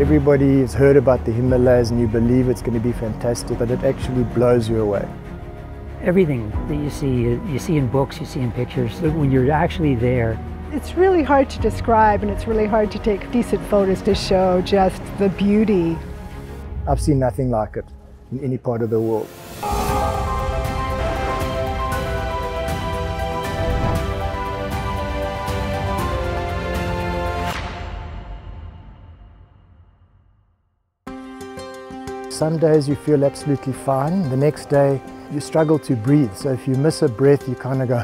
Everybody has heard about the Himalayas and you believe it's going to be fantastic, but it actually blows you away. Everything that you see in books, you see in pictures, but when you're actually there, it's really hard to describe, and it's really hard to take decent photos to show just the beauty. I've seen nothing like it in any part of the world. Some days you feel absolutely fine. The next day you struggle to breathe. So if you miss a breath, you kind of go.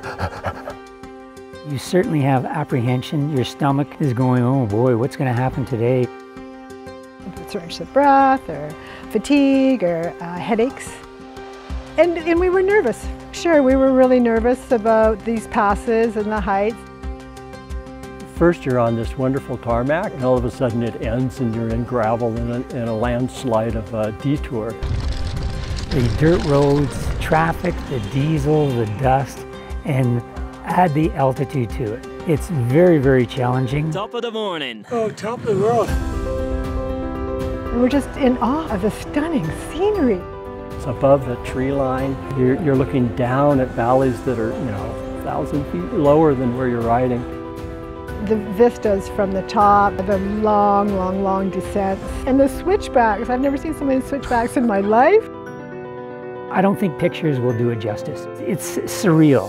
You certainly have apprehension. Your stomach is going, oh boy, what's going to happen today? Shortness of breath, or fatigue, or headaches. And we were nervous. Sure, we were really nervous about these passes and the heights. First you're on this wonderful tarmac, and all of a sudden it ends and you're in gravel in a landslide of a detour. The dirt roads, traffic, the diesel, the dust, and add the altitude to it. It's very, very challenging. Top of the morning. Oh, top of the world. And we're just in awe of the stunning scenery. It's above the tree line. You're looking down at valleys that are, 1,000 feet lower than where you're riding. The vistas from the top, the long, long, long descents, and the switchbacks. I've never seen so many switchbacks in my life. I don't think pictures will do it justice. It's surreal.